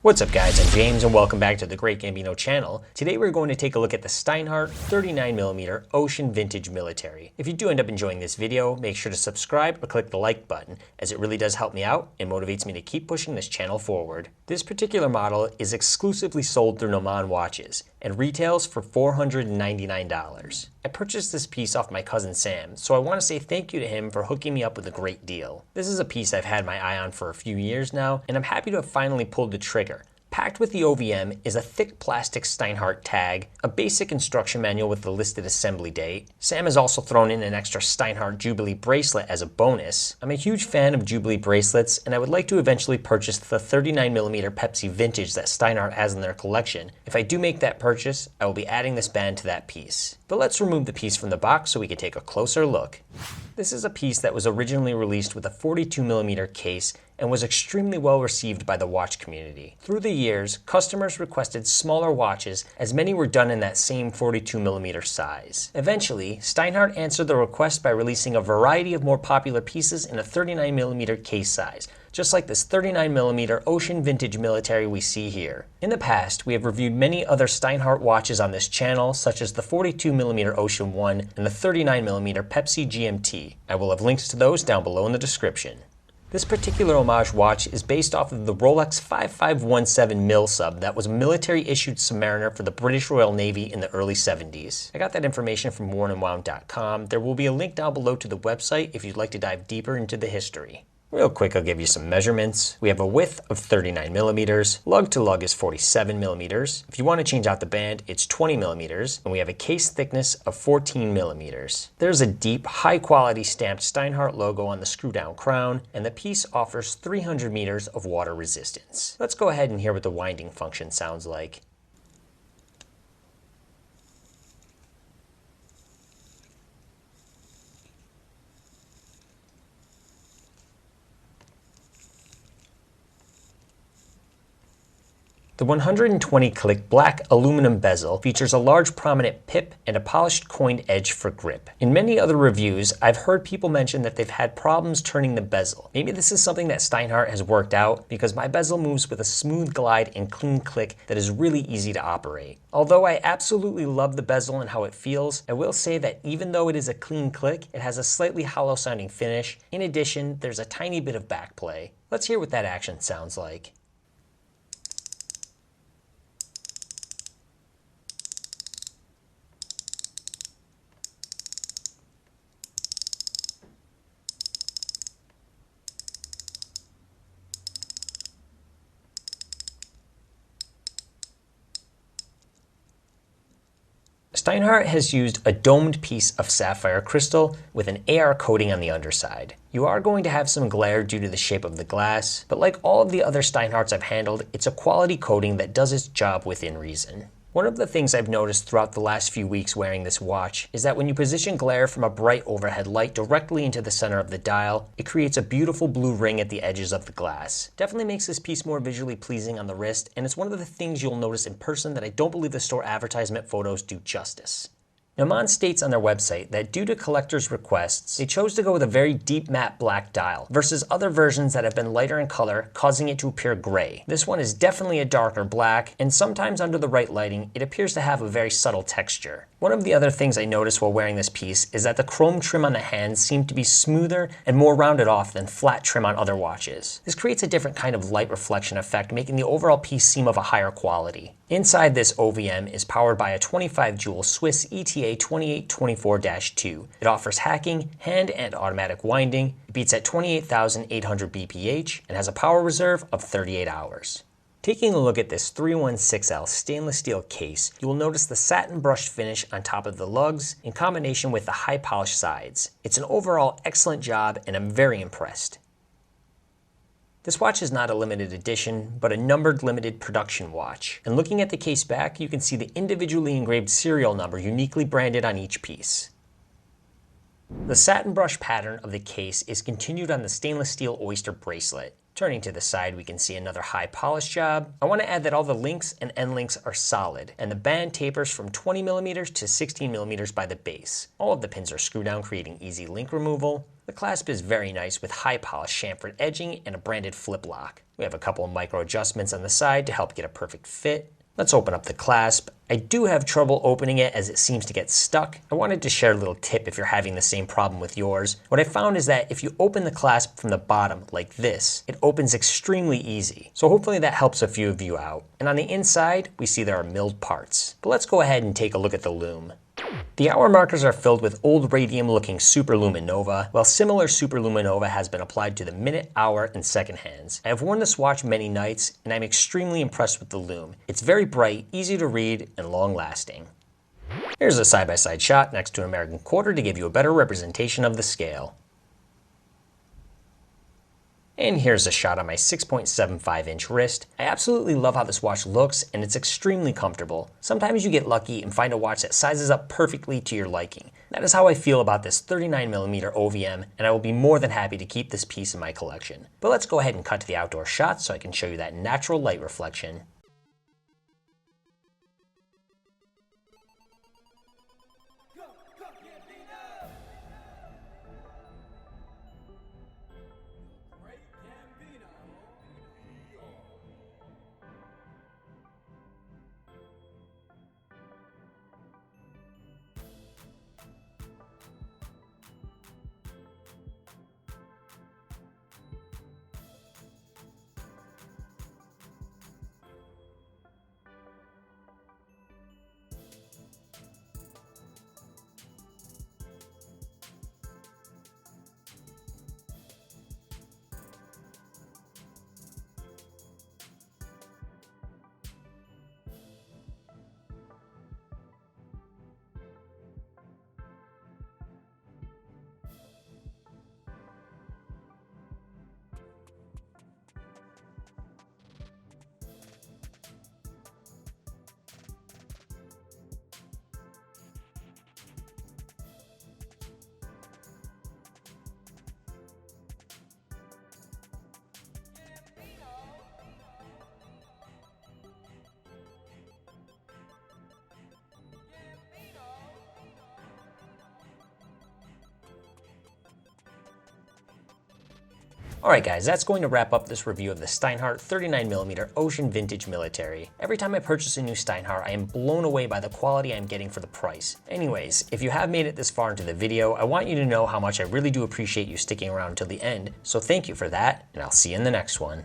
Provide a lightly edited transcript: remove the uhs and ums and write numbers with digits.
What's up guys, I'm James and welcome back to the Great Gambino channel. Today we're going to take a look at the Steinhart 39mm Ocean Vintage Military. If you do end up enjoying this video, make sure to subscribe or click the like button, as it really does help me out and motivates me to keep pushing this channel forward. This particular model is exclusively sold through Gnomon watches and retails for $499. I purchased this piece off my cousin Sam, so I want to say thank you to him for hooking me up with a great deal. This is a piece I've had my eye on for a few years now, and I'm happy to have finally pulled the trigger. Packed with the OVM is a thick plastic Steinhart tag, a basic instruction manual with the listed assembly date. Sam has also thrown in an extra Steinhart Jubilee bracelet as a bonus. I'm a huge fan of Jubilee bracelets, and I would like to eventually purchase the 39mm Pepsi Vintage that Steinhart has in their collection. If I do make that purchase, I will be adding this band to that piece. But let's remove the piece from the box so we can take a closer look. This is a piece that was originally released with a 42mm case and was extremely well received by the watch community. Through the years, customers requested smaller watches, as many were done in that same 42mm size. Eventually, Steinhart answered the request by releasing a variety of more popular pieces in a 39mm case size, just like this 39mm Ocean Vintage Military we see here. In the past, we have reviewed many other Steinhart watches on this channel, such as the 42mm Ocean 1 and the 39mm Pepsi GMT. I will have links to those down below in the description. This particular Homage watch is based off of the Rolex 5517 mil sub that was a military-issued Submariner for the British Royal Navy in the early 70s. I got that information from wornandwound.com. There will be a link down below to the website if you'd like to dive deeper into the history. Real quick, I'll give you some measurements. We have a width of 39mm, lug to lug is 47mm. If you want to change out the band, it's 20mm, and we have a case thickness of 14mm. There's a deep, high-quality stamped Steinhart logo on the screw-down crown, and the piece offers 300 meters of water resistance. Let's go ahead and hear what the winding function sounds like. The 120-click black aluminum bezel features a large prominent pip and a polished coined edge for grip. In many other reviews, I've heard people mention that they've had problems turning the bezel. Maybe this is something that Steinhart has worked out, because my bezel moves with a smooth glide and clean click that is really easy to operate. Although I absolutely love the bezel and how it feels, I will say that even though it is a clean click, it has a slightly hollow sounding finish. In addition, there's a tiny bit of backplay. Let's hear what that action sounds like. Steinhart has used a domed piece of sapphire crystal with an AR coating on the underside. You are going to have some glare due to the shape of the glass, but like all of the other Steinharts I've handled, it's a quality coating that does its job within reason. One of the things I've noticed throughout the last few weeks wearing this watch is that when you position glare from a bright overhead light directly into the center of the dial, it creates a beautiful blue ring at the edges of the glass. Definitely makes this piece more visually pleasing on the wrist, and it's one of the things you'll notice in person that I don't believe the store advertisement photos do justice. Gnomon states on their website that due to collectors' requests, they chose to go with a very deep matte black dial versus other versions that have been lighter in color, causing it to appear gray. This one is definitely a darker black, and sometimes under the right lighting, it appears to have a very subtle texture. One of the other things I noticed while wearing this piece is that the chrome trim on the hands seemed to be smoother and more rounded off than flat trim on other watches. This creates a different kind of light reflection effect, making the overall piece seem of a higher quality. Inside this OVM is powered by a 25-joule Swiss ETA 2824-2. It offers hacking, hand and automatic winding, it beats at 28,800 BPH, and has a power reserve of 38 hours. Taking a look at this 316L stainless steel case, you will notice the satin brushed finish on top of the lugs in combination with the high polished sides. It's an overall excellent job, and I'm very impressed. This watch is not a limited edition, but a numbered limited production watch. And looking at the case back, you can see the individually engraved serial number uniquely branded on each piece. The satin brush pattern of the case is continued on the stainless steel oyster bracelet. Turning to the side, we can see another high polish job. I want to add that all the links and end links are solid, and the band tapers from 20mm to 16mm by the base. All of the pins are screwed down, creating easy link removal. The clasp is very nice with high polished chamfered edging and a branded flip lock. We have a couple of micro adjustments on the side to help get a perfect fit. Let's open up the clasp. I do have trouble opening it as it seems to get stuck. I wanted to share a little tip if you're having the same problem with yours. What I found is that if you open the clasp from the bottom like this, it opens extremely easy. So hopefully that helps a few of you out. And on the inside, we see there are milled parts. But let's go ahead and take a look at the lume. The hour markers are filled with old radium looking superluminova, while similar superluminova has been applied to the minute, hour, and second hands. I have worn this watch many nights, and I'm extremely impressed with the lume. It's very bright, easy to read, and long lasting. Here's a side-by-side shot next to an American quarter to give you a better representation of the scale. And here's a shot on my 6.75-inch wrist. I absolutely love how this watch looks, and it's extremely comfortable. Sometimes you get lucky and find a watch that sizes up perfectly to your liking. That is how I feel about this 39mm OVM, and I will be more than happy to keep this piece in my collection. But let's go ahead and cut to the outdoor shot so I can show you that natural light reflection. Alright guys, that's going to wrap up this review of the Steinhart 39mm Ocean Vintage Military. Every time I purchase a new Steinhart, I am blown away by the quality I'm getting for the price. Anyways, if you have made it this far into the video, I want you to know how much I really do appreciate you sticking around until the end, so thank you for that, and I'll see you in the next one.